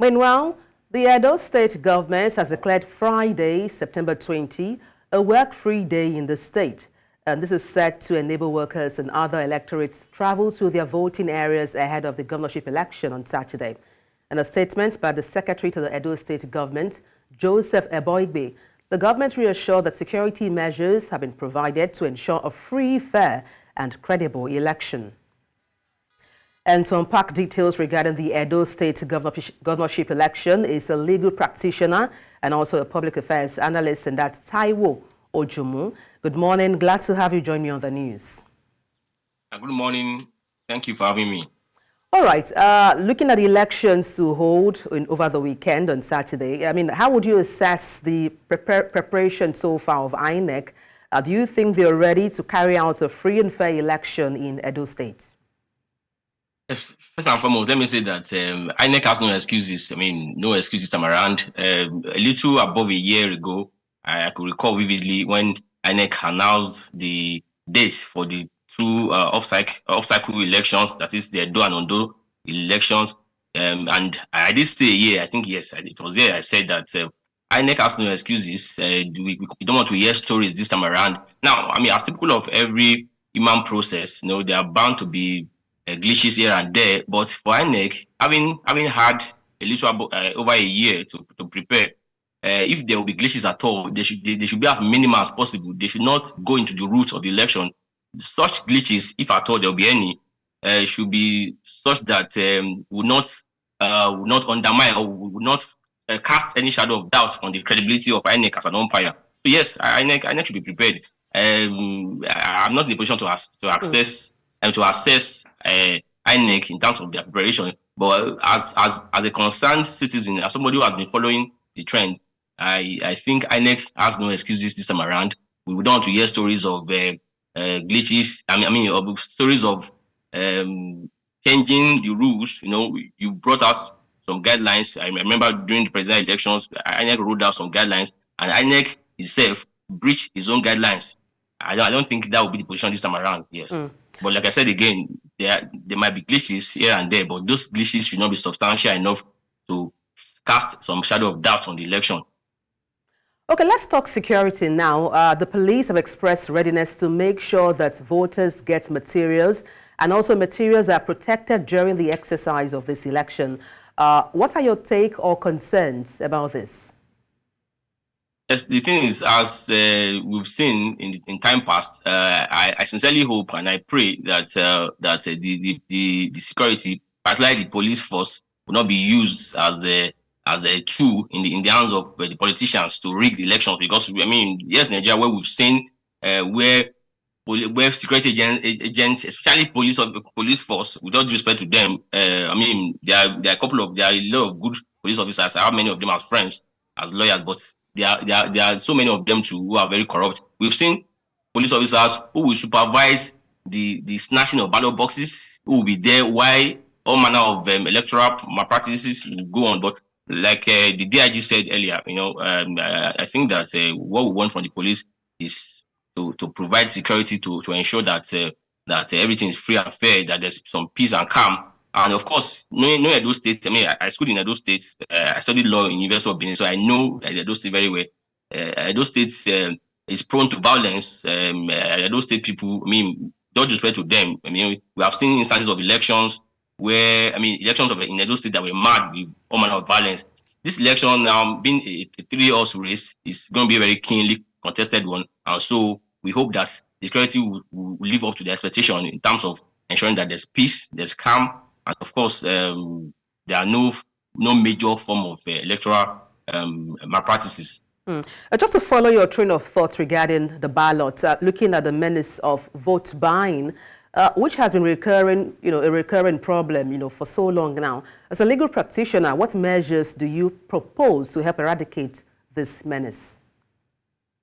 Meanwhile, the Edo State government has declared Friday, September 20, a work-free day in the state. And this is set to enable workers and other electorates travel to their voting areas ahead of the governorship election on Saturday. In a statement by the Secretary to the Edo State government, Joseph Eboigbe, the government reassured that security measures have been provided to ensure a free, fair and credible election. And to unpack details regarding the Edo State governorship election is a legal practitioner and also a public affairs analyst, and that's Taiwo Ojumu. Good morning. Glad to have you join me on the news. Good morning. Thank you for having me. All right. Looking at the elections to hold over the weekend on Saturday, I mean, how would you assess the preparation so far of INEC? Do you think they're ready to carry out a free and fair election in Edo State? Yes, first and foremost, let me say that INEC has no excuses. I mean, no excuses time around. A little above a year ago, I could recall vividly when INEC announced the dates for the two off-cycle elections, that is the Edo and Ondo elections. And I did say, yeah, I think, yes, it was there. I said that INEC has no excuses. We don't want to hear stories this time around. Now, I mean, as typical of every human process, you know, there are bound to be glitches here and there, but for INEC, having had a little over a year to prepare, if there will be glitches at all, they should be as minimal as possible. They should not go into the root of the election. Such glitches, if at all there will be any, should be such that would not undermine or would not cast any shadow of doubt on the credibility of INEC as an umpire. So yes, INEC should be prepared. I'm not in the position to assess INEC in terms of their preparation, but as a concerned citizen, as somebody who has been following the trend, I think INEC has no excuses this time around. We don't want to hear stories of glitches. I mean, stories of changing the rules. You know, you brought out some guidelines. I remember during the presidential elections, INEC rolled out some guidelines, and INEC itself breached his own guidelines. I don't think that will be the position this time around. Yes. But like I said again, there might be glitches here and there, but those glitches should not be substantial enough to cast some shadow of doubt on the election. Okay, let's talk security now. The police have expressed readiness to make sure that voters get materials and also materials are protected during the exercise of this election. What are your take or concerns about this? Yes, the thing is, as we've seen in time past, I sincerely hope and I pray that the security, particularly the police force, will not be used as a tool in the hands of the politicians to rig the elections. Because I mean, yes, Nigeria, where we've seen where security agents, especially police force, with all due respect to them, I mean, there are a lot of good police officers. I have many of them as friends, as lawyers, but there are so many of them too who are very corrupt. We've seen police officers who will supervise the snatching of ballot boxes, who will be there while all manner of electoral malpractices will go on. But like the DIG said earlier, you know, I think that what we want from the police is to provide security to ensure that that everything is free and fair, that there's some peace and calm. And of course, knowing Edo State, I mean, I schooled in Edo State. I studied law in University of Benin, so I know Edo State very well. Edo State is prone to violence. Edo State people, I mean, don't respect to them. I mean, we have seen instances of elections where, I mean, elections in Edo State that were marked with all manner of violence. This election now, being a 3-horse race, is going to be a very keenly contested one. And so we hope that the security will live up to the expectation in terms of ensuring that there's peace, there's calm, and of course, there are no major form of electoral malpractices. Just to follow your train of thought regarding the ballot, looking at the menace of vote buying, which has been a recurring problem, for so long now. As a legal practitioner, what measures do you propose to help eradicate this menace?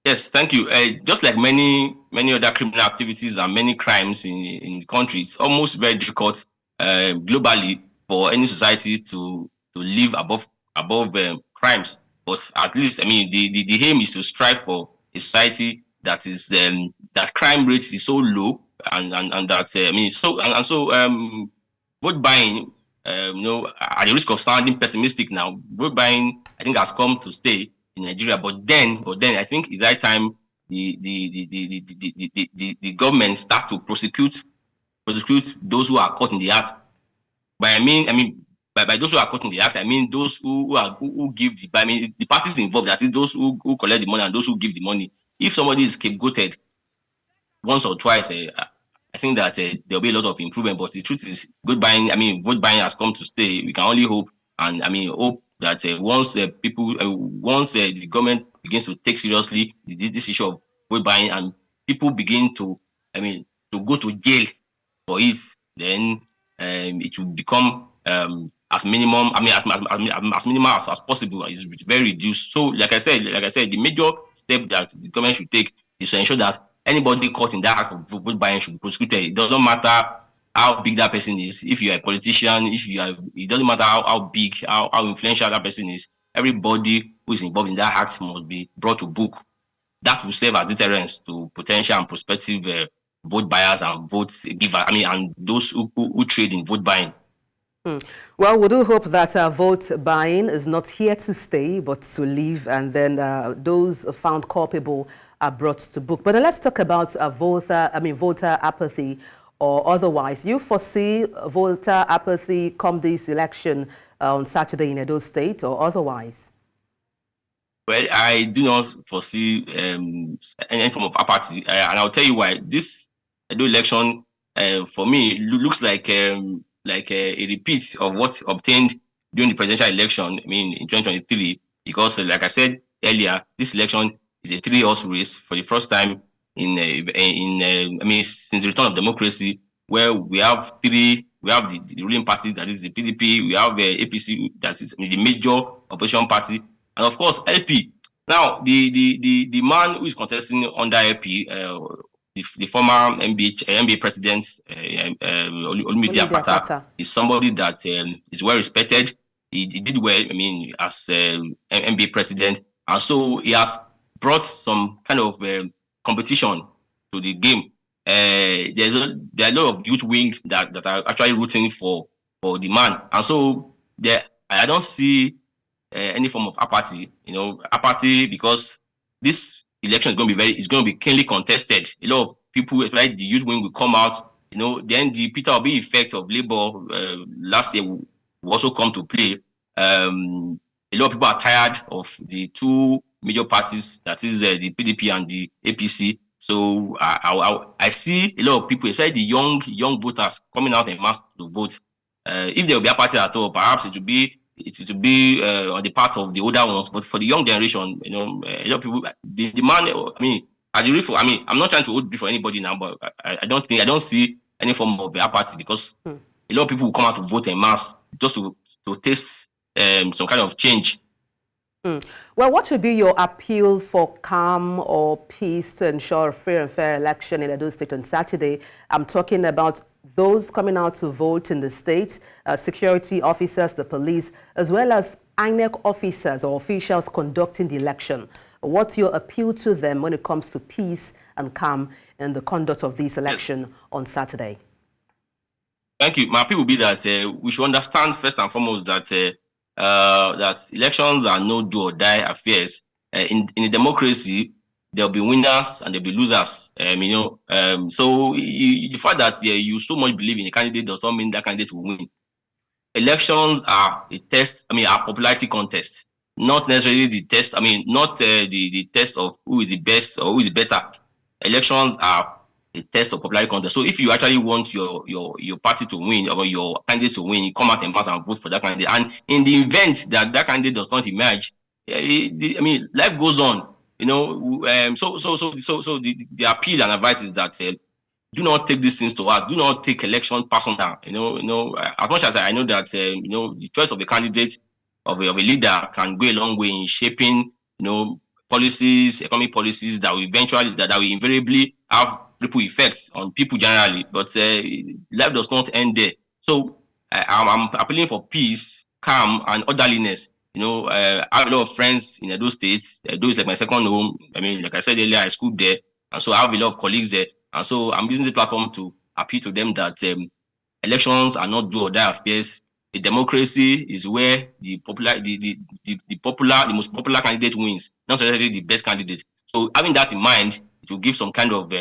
Yes, thank you. Just like many other criminal activities and many crimes in the country, it's almost very difficult globally for any society to live above crimes. But at least, I mean, the aim is to strive for a society that is that crime rate is so low and that I mean, so vote buying at the risk of sounding pessimistic now, vote buying, I think, has come to stay in Nigeria. But then I think it's that time the government start to prosecute those who are caught in the act. But by those who are caught in the act, I mean those who give the parties involved, that is those who collect the money and those who give the money. If somebody is scapegoated once or twice, I think that there'll be a lot of improvement. But the truth is, vote buying has come to stay. We can only hope, and hope that once the government begins to take seriously this issue of vote buying, and people begin to go to jail for it, then it will become as minimum. As minimal as possible. It's very reduced. So, like I said, the major step that the government should take is to ensure that anybody caught in that act of vote buying should be prosecuted. It doesn't matter how big that person is. If you are a politician, it doesn't matter how big, how influential that person is. Everybody who is involved in that act must be brought to book. That will serve as deterrence to potential and prospective vote buyers and vote givers. And those who trade in vote buying. Well, we do hope that vote buying is not here to stay, but to leave, and then those found culpable are brought to book. But let's talk about voter apathy or otherwise. You foresee voter apathy come this election on Saturday in Edo State or otherwise? Well, I do not foresee any form of apathy, and I'll tell you why. This Edo election, for me, looks like a repeat of what obtained during the presidential election, in 2023, because, like I said earlier, this election is a three-horse race for the first time since the return of democracy, where we have the ruling party, that is the PDP, we have the APC, that is the major opposition party, and of course LP. Now, the man who is contesting under LP, the former NBA president, Olumide Apathy, is somebody that is well respected. He did well, as NBA president, and so he has brought some kind of competition to the game. There are a lot of youth wings that are actually rooting for the man, and so I don't see any form of apathy. Apathy, because this election is going to be keenly contested. A lot of people, especially the youth wing, will come out. Then the Peter Obi effect of Labour last year will also come to play. A lot of people are tired of the two major parties, that is the PDP and the APC. So I see a lot of people, especially the young voters, coming out en masse to vote. If there will be a party at all, perhaps it will be on the part of the older ones. But for the young generation, a lot of people, the man, I'm not trying to vote for anybody now, but I don't see any form of apathy, because a lot of people will come out to vote en masse just to taste some kind of change. Well, what would be your appeal for calm or peace to ensure a free and fair election in Edo State on Saturday? I'm talking about those coming out to vote in the state, security officers, the police, as well as INEC officers or officials conducting the election. What's your appeal to them when it comes to peace and calm in the conduct of this election on Saturday? Thank you. My appeal will be that we should understand first and foremost that elections are no do or die affairs. In a democracy, there'll be winners and there'll be losers. So the fact that you so much believe in a candidate does not mean that candidate will win. Elections are a test, a popularity contest, not necessarily the test. Not the test of who is the best or who is better. Elections are a test of popularity contest. So if you actually want your party to win or your candidate to win, you come out and pass and vote for that candidate. And in the event that candidate does not emerge, life goes on. So the appeal and advice is that do not take these things to heart. Do not take election personal. As much as I know that the choice of a candidate of a leader can go a long way in shaping policies, economic policies that will invariably have ripple effects on people generally. But life does not end there. So I'm appealing for peace, calm, and orderliness. I have a lot of friends in Edo State. Edo is like my second home. Like I said earlier, I schooled there, and so I have a lot of colleagues there. And so I'm using the platform to appeal to them that elections are not do or die affairs. a democracy is where the most popular candidate wins, not necessarily the best candidate. So having that in mind, it will give some kind of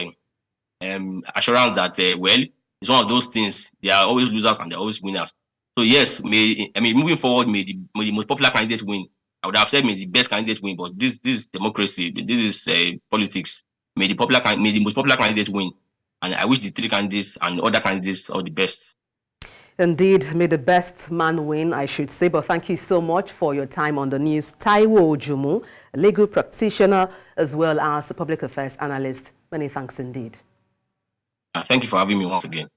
assurance that well, it's one of those things. There are always losers and there are always winners. So yes, moving forward, may the most popular candidate win. I would have said may the best candidate win, but this is democracy. This is politics. May the most popular candidate win, and I wish the three candidates and other candidates all the best. Indeed, may the best man win, I should say. But thank you so much for your time on the news. Taiwo Ojumu, a legal practitioner, as well as a public affairs analyst. Many thanks indeed. Thank you for having me once again.